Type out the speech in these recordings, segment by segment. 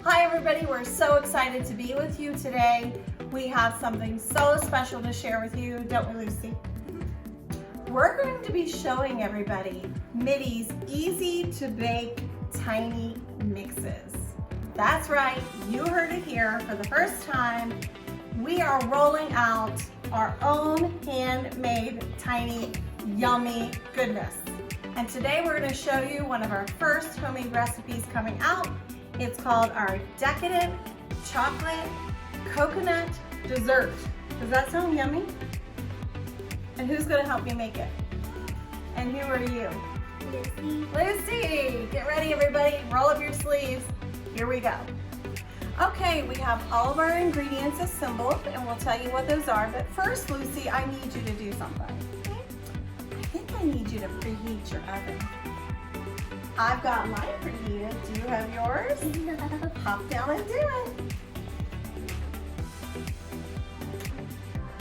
Hi everybody, we're so excited to be with you today. We have something so special to share with you, don't we, Lucy? We're going to be showing everybody MITTY'S easy to bake tiny mixes. That's right, you heard it here for the first time. We are rolling out our own handmade tiny yummy goodness. And today we're going to show you one of our first homemade recipes coming out. It's called our decadent chocolate coconut dessert. Does that sound yummy? And who's going to help me make it? And who are you? Lucy. Lucy! Get ready everybody, roll up your sleeves. Here we go. Okay, we have all of our ingredients assembled and we'll tell you what those are. But first, Lucy, I need you to do something. I think I need you to preheat your oven. I've got mine preheated. Do you have yours? Hop down and do it.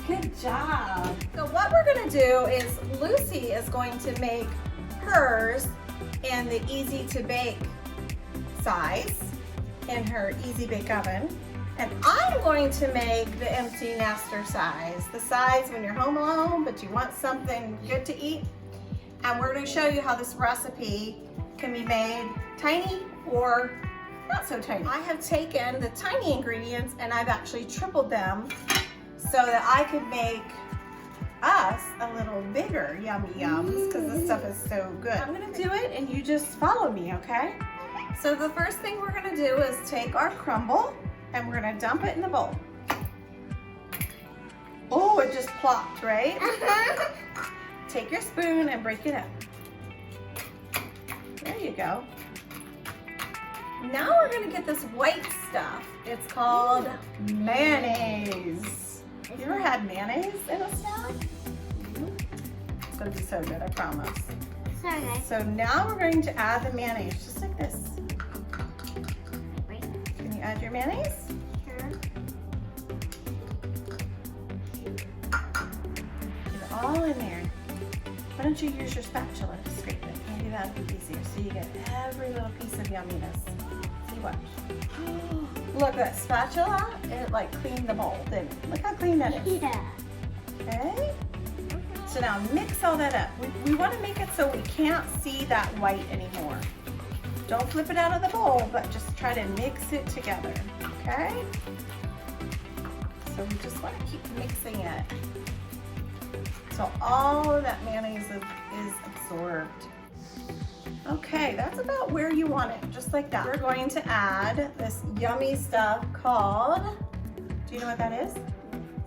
Good job. So what we're gonna do is Lucy is going to make hers in the easy to bake size in her easy bake oven. And I'm going to make the empty nester size, the size when you're home alone but you want something good to eat. And we're going to show you how this recipe can be made tiny or not so tiny. I have taken the tiny ingredients and I've actually tripled them so that I could make us a little bigger yummy yums because this stuff is so good. I'm going to do it and you just follow me, okay? So the first thing we're going to do is take our crumble and we're going to dump it in the bowl. Oh, it just plopped, right? Take your spoon and break it up. There you go. Now we're going to get this white stuff. It's called mayonnaise. You ever had mayonnaise in a snack? It's going to be so good, I promise. Sorry. So now we're going to add the mayonnaise, just like this. Can you add your mayonnaise? Sure. Get it all in there. Why don't you use your spatula to scrape it? Maybe that'll be easier so you get every little piece of yumminess. See what? Look at that spatula, it like cleaned the bowl, didn't it? Look how clean that is. Yeah. Okay? So now mix all that up. We want to make it so we can't see that white anymore. Don't flip it out of the bowl, but just try to mix it together, okay? So we just want to keep mixing it. So all of that mayonnaise is absorbed. Okay, that's about where you want it, just like that. We're going to add this yummy stuff called, do you know what that is?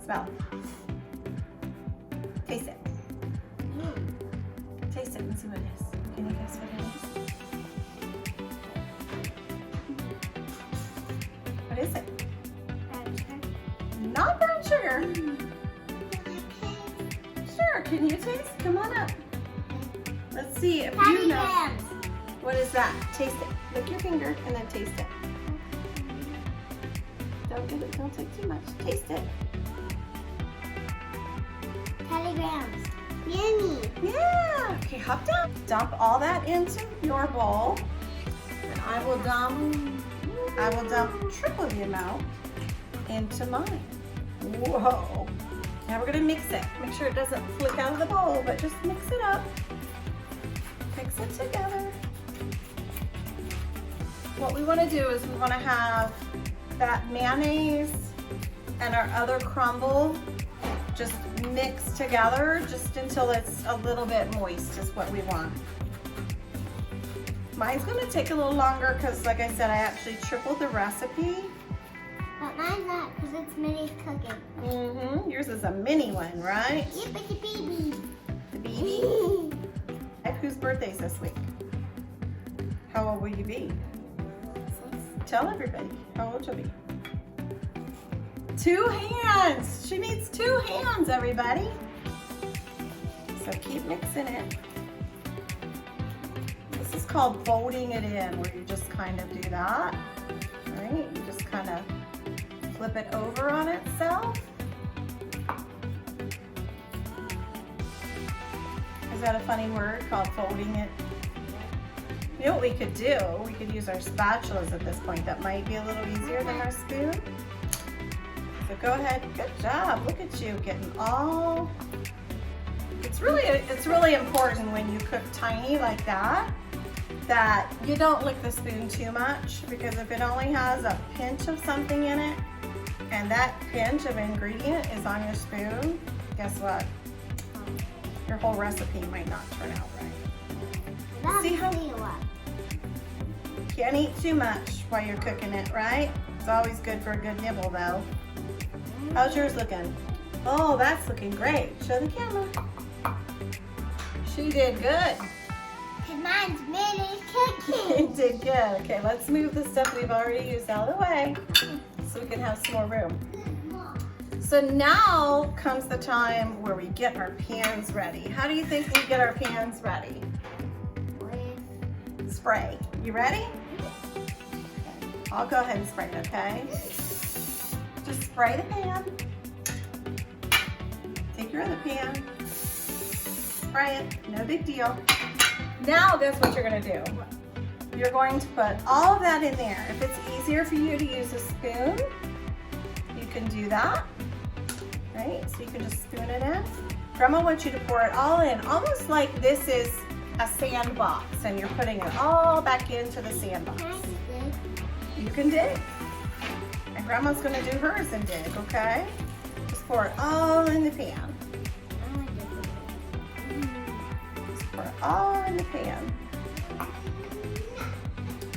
Smell it. Taste it. Taste it and see what it is. Can you guess what it is? What is it? Brown sugar. Not brown sugar. Sure, can you taste? Come on up. Let's see if you know. Clams. What is that? Taste it. Lick your finger and then taste it. Don't get it, don't take too much. Taste it. Telegrams. Yummy. Yeah. Okay, hop down. Dump all that into your bowl. And I will dump triple the amount into mine. Whoa. Now we're gonna mix it. Make sure it doesn't flick out of the bowl, but just mix it up. Mix it together. What we wanna do is we wanna have that mayonnaise and our other crumble just mixed together just until it's a little bit moist is what we want. Mine's gonna take a little longer because like I said, I actually tripled the recipe. But mine's not because it's Minnie's cooking. Mm-hmm. Yours is a mini one, right? Yep, it's a baby. The baby. Whose birthday's this week? How old will you be? Tell everybody how old you'll be. 2 hands. She needs 2 hands, everybody. So keep mixing it. This is called folding it in, where you just kind of do that. Right? You just kind of flip it over on itself. Is that a funny word called folding it? You know what we could do? We could use our spatulas at this point. That might be a little easier than our spoon. So go ahead. Good job. Look at you getting all. It's really important when you cook tiny like that you don't lick the spoon too much, because if it only has a pinch of something in it and that pinch of ingredient is on your spoon, guess what? Your whole recipe might not turn out right. See how you can't eat too much while you're cooking it, right? It's always good for a good nibble though. How's yours looking? Oh, that's looking great. Show the camera. She did good. Mine's mini cookie. You did good. Okay, let's move the stuff we've already used out of the way so we can have some more room. So now comes the time where we get our pans ready. How do you think we get our pans ready? With spray. You ready? Okay. I'll go ahead and spray it, okay? Just spray the pan. Take your other pan. Spray it. No big deal. Now guess what you're going to do? You're going to put all of that in there. If it's easier for you to use a spoon, you can do that. Right? So you can just spoon it in. Grandma wants you to pour it all in, almost like this is a sandbox and you're putting it all back into the sandbox. You can dig. And Grandma's going to do hers and dig, okay? Just pour it all in the pan. Just pour it all in the pan.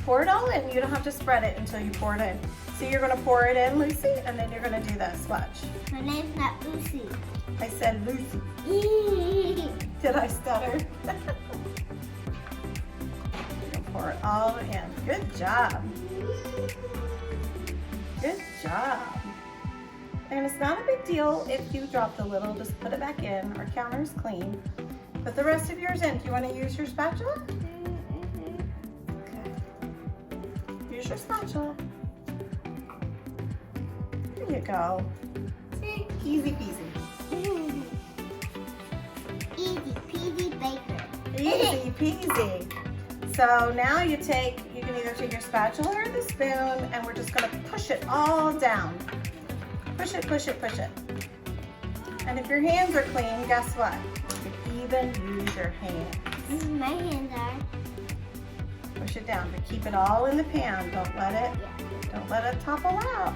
Pour it all in. You don't have to spread it until you pour it in. So you're going to pour it in, Lucy, and then you're going to do this. Watch. My name's not Lucy. I said Lucy. Did I stutter? Pour it all in. Good job. Good job. And it's not a big deal if you dropped a little. Just put it back in. Our counter's clean. Put the rest of yours in. Do you want to use your spatula? Okay. Use your spatula. There you go. See? Easy peasy. Easy peasy baker. Easy peasy. So now you can either take your spatula or the spoon, and we're just gonna push it all down. Push it, push it, push it. And if your hands are clean, guess what? You can even use your hands. My hands are. Push it down, but keep it all in the pan. Don't let it topple out.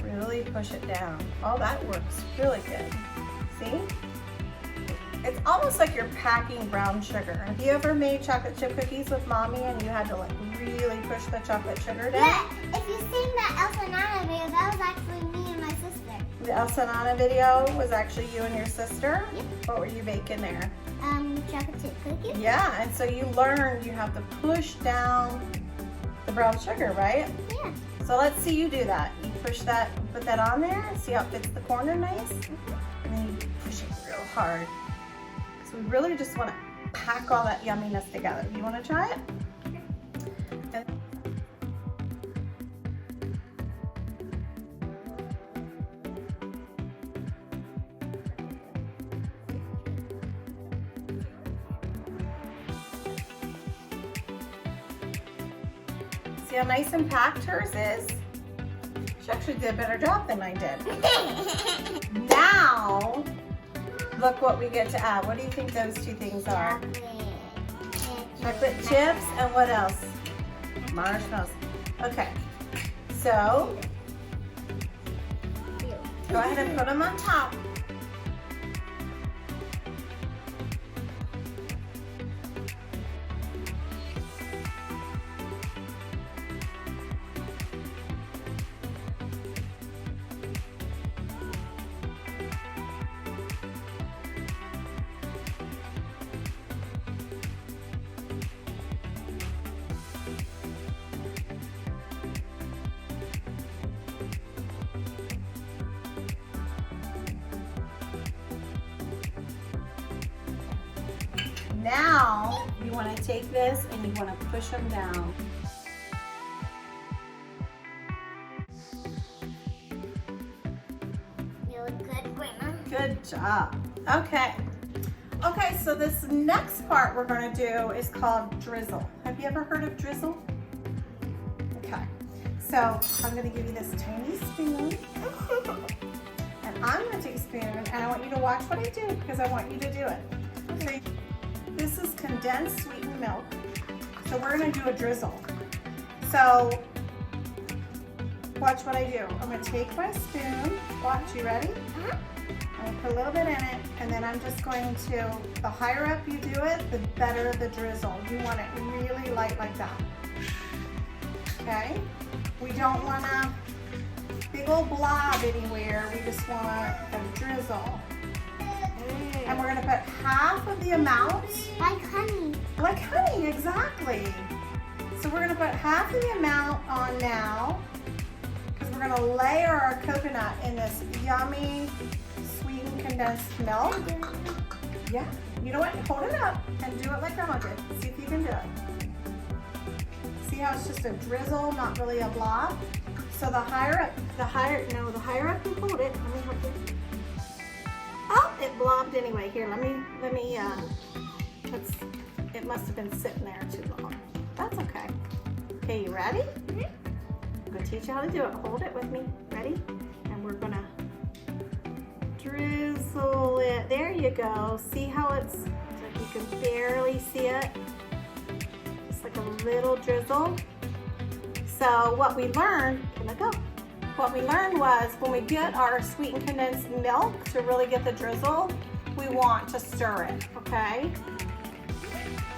Really push it down. Oh, that works really good. See? It's almost like you're packing brown sugar. Have you ever made chocolate chip cookies with mommy and you had to like really push the chocolate sugar down? Yeah, if you've seen that Elsa Nana video, that was actually me and my sister. The Elsa Nana video was actually you and your sister? Yep. What were you baking there? Chocolate chip cookies. Yeah, and so you learned you have to push down the brown sugar, right? Yeah. So let's see you do that. You push that, put that on there, and see how it fits the corner nice? And then you push it real hard. So we really just want to pack all that yumminess together. You want to try it? And see how nice and packed hers is? She actually did a better job than I did. Now, look what we get to add. What do you think those two things are? Chocolate chips and what else? Marshmallows. Okay, so go ahead and put them on top. Now, you want to take this and you want to push them down. You look good, Grandma. Good job. Okay. Okay, so this next part we're going to do is called drizzle. Have you ever heard of drizzle? Okay, so I'm going to give you this tiny spoon. And I'm going to take a spoon and I want you to watch what I do because I want you to do it. So this is condensed sweetened milk. So we're going to do a drizzle. So watch what I do. I'm going to take my spoon. Watch, you ready? I'm going to put a little bit in it, and then I'm just going to, the higher up you do it, the better the drizzle. You want it really light like that. Okay? We don't want a big old blob anywhere. We just want a drizzle. And we're going to put half of the amount. Like honey. Like honey, exactly. So we're going to put half of the amount on now, because we're going to layer our coconut in this yummy sweetened condensed milk. Yeah, you know what? Hold it up and do it like Grandma did. See if you can do it. See how it's just a drizzle, not really a blob? So the higher up you hold it. Let me help you. Oh, it blobbed anyway. Here, let me, it must have been sitting there too long. That's okay. Okay, you ready? I'm gonna teach you how to do it. Hold it with me. Ready? And we're gonna drizzle it. There you go. See how it's like you can barely see it? Just like a little drizzle. So what we learned, what we learned was when we get our sweetened condensed milk to really get the drizzle, we want to stir it, okay?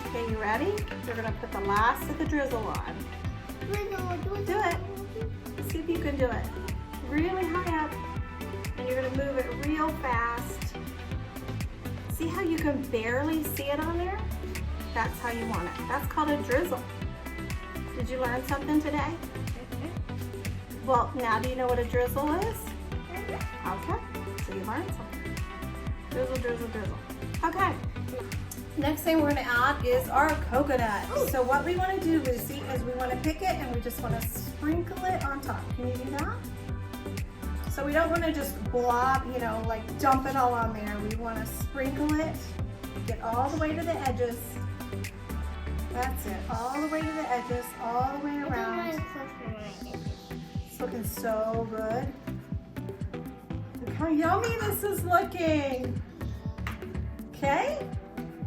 Okay, you ready? You're gonna put the last of the drizzle on. Do it. See if you can do it. Really high up. And you're gonna move it real fast. See how you can barely see it on there? That's how you want it. That's called a drizzle. Did you learn something today? Well, now do you know what a drizzle is? Okay, so you learned something. Drizzle, drizzle, drizzle. Okay. Next thing we're gonna add is our coconut. So what we wanna do, Lucy, is we wanna pick it and we just wanna sprinkle it on top. Can you do that? So we don't wanna just blob, you know, like dump it all on there. We wanna sprinkle it, get all the way to the edges. That's it, all the way to the edges, all the way around. It's looking so good. Look how yummy this is looking. Okay?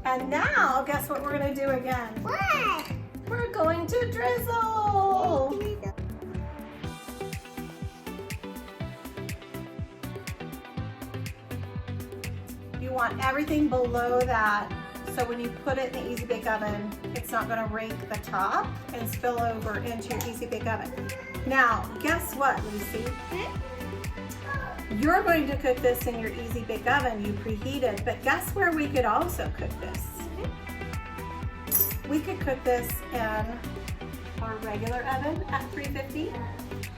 And now, guess what we're gonna do again? What? We're going to drizzle. You want everything below that, so when you put it in the Easy Bake Oven, it's not gonna rake the top and spill over into your Easy Bake Oven. Now, guess what, Lucy? You're going to cook this in your Easy Bake Oven you preheated, but guess where we could also cook this? We could cook this in our regular oven at 350.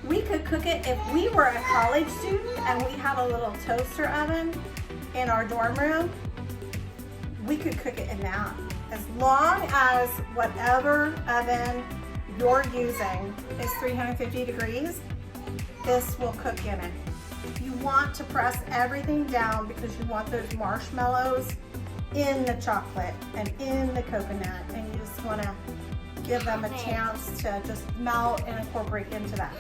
We could cook it if we were a college student and we had a little toaster oven in our dorm room. We could cook it in that. As long as whatever oven you're using is 350 degrees, this will cook in it. You want to press everything down because you want those marshmallows in the chocolate and in the coconut, and you just want to give them a chance to just melt and incorporate into that.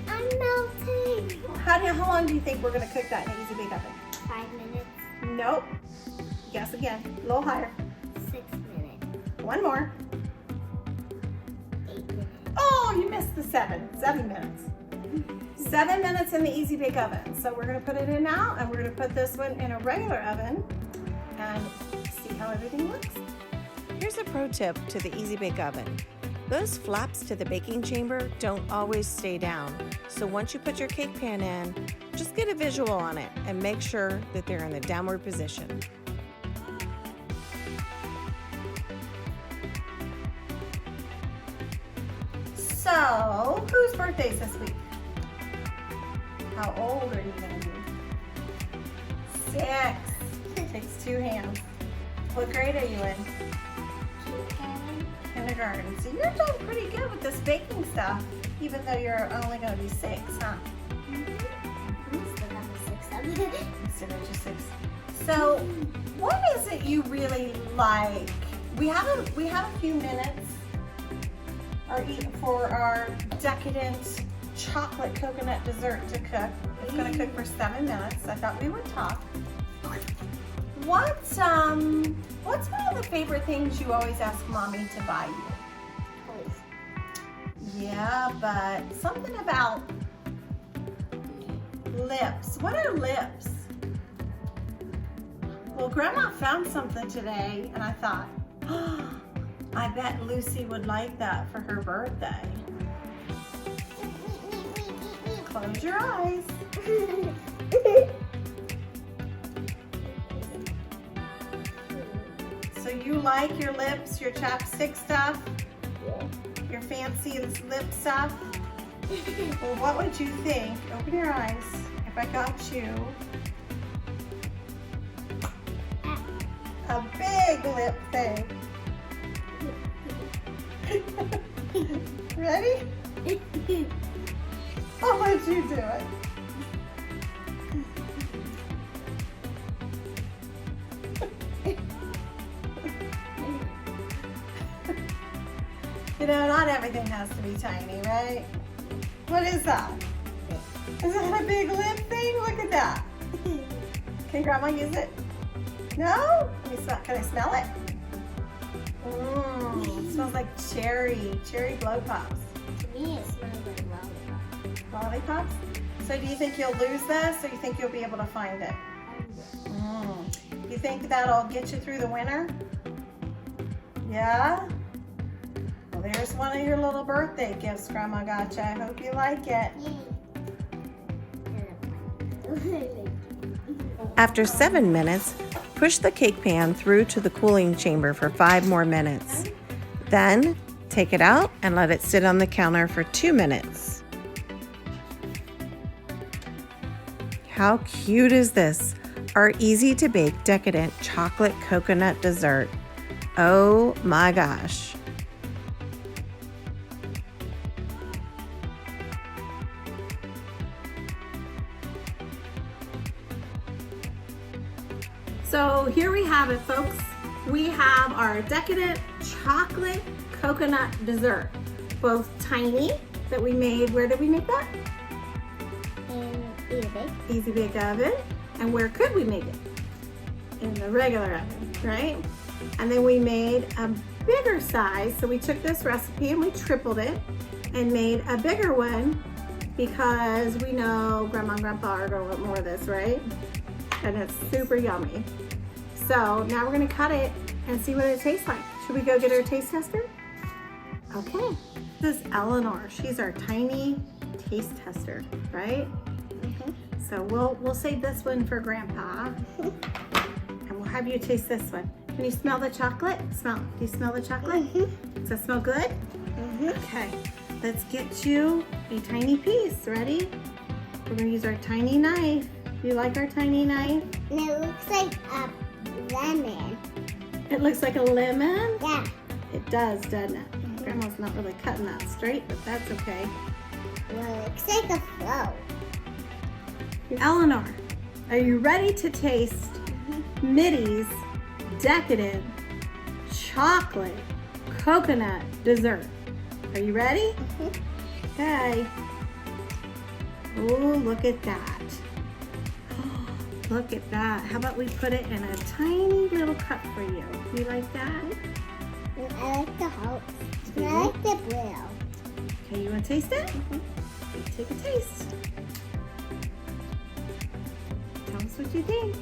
I'm melting. How long do you think we're going to cook that in an Easy Bake Oven? 5 minutes. Nope. Guess again. A little higher. 6 minutes. One more. 8 minutes. Oh, you missed the 7. 7 minutes. 7 minutes in the Easy Bake Oven. So we're going to put it in now, and we're going to put this one in a regular oven and see how everything looks. Here's a pro tip to the Easy Bake Oven. Those flaps to the baking chamber don't always stay down. So once you put your cake pan in, just get a visual on it and make sure that they're in the downward position. So, whose birthday's this week? How old are you going to be? 6. Takes 2 hands. What grade are you in? Kindergarten. So you're doing pretty good with this baking stuff, even though you're only going to be 6, huh? Still have a 6 of it. Instead of just 6. So what is it you really like? We have a few minutes for our decadent chocolate coconut dessert to cook. It's gonna cook for 7 minutes. I thought we would talk. What's one of the favorite things you always ask Mommy to buy you? Yeah, but something about lips. What are lips? Well, Grandma found something today, and I thought, oh, I bet Lucy would like that for her birthday. Close your eyes. So you like your lips, your chapstick stuff? Your fancy lip stuff? Well, what would you think? Open your eyes. If I got you a big lip thing. Ready? I'll let you do it. You know, not everything has to be tiny, right? What is that? Is that a big lip thing? Look at that. Can Grandma use it? No? Let me smell. Can I smell it? It smells like cherry blow pops. To me, it smells like lollipops. Lollipops? So do you think you'll lose this, or you think you'll be able to find it? You think that'll get you through the winter? Yeah? Well, there's one of your little birthday gifts Grandma got you. I hope you like it. After 7 minutes, push the cake pan through to the cooling chamber for 5 more minutes. Then, take it out and let it sit on the counter for 2 minutes. How cute is this? Our easy to bake decadent chocolate coconut dessert. Oh my gosh. So here we have it, folks. We have our decadent chocolate coconut dessert. Both tiny that we made. Where did we make that? In Easy Bake. Easy Bake Oven. And where could we make it? In the regular oven, right? And then we made a bigger size. So we took this recipe and we tripled it and made a bigger one because we know Grandma and Grandpa are gonna want more of this, right? And it's super yummy. So now we're gonna cut it and see what it tastes like. Should we go get our taste tester? Okay. This is Eleanor. She's our tiny taste tester, right? So we'll save this one for Grandpa. And we'll have you taste this one. Can you smell the chocolate? Do you smell the chocolate? Does that smell good? Okay. Let's get you a tiny piece. Ready? We're gonna use our tiny knife. Do you like our tiny knife? And it looks like a lemon. It looks like a lemon? Yeah. It does, doesn't it? Grandma's not really cutting that straight, but that's okay. Well, it looks like a flow. Eleanor, are you ready to taste MITTY'S decadent chocolate coconut dessert? Are you ready? Okay. Oh, look at that. Look at that. How about we put it in a tiny little cup for you? You like that? And I like the heart. And I like the blue. Okay, you want to taste it? Take a taste. Tell us what you think.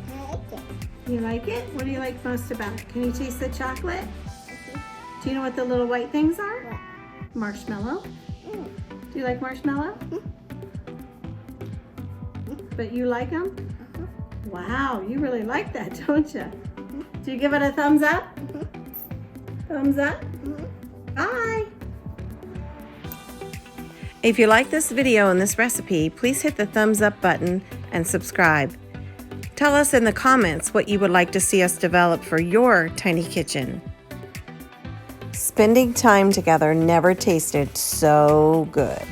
I like it. You like it? What do you like most about it? Can you taste the chocolate? Do you know what the little white things are? What? Marshmallow. Do you like marshmallow? But you like them? Wow, you really like that, don't you? Do you give it a thumbs up? Thumbs up? Bye. If you like this video and this recipe, please hit the thumbs up button and subscribe. Tell us in the comments what you would like to see us develop for your tiny kitchen. Spending time together never tasted so good.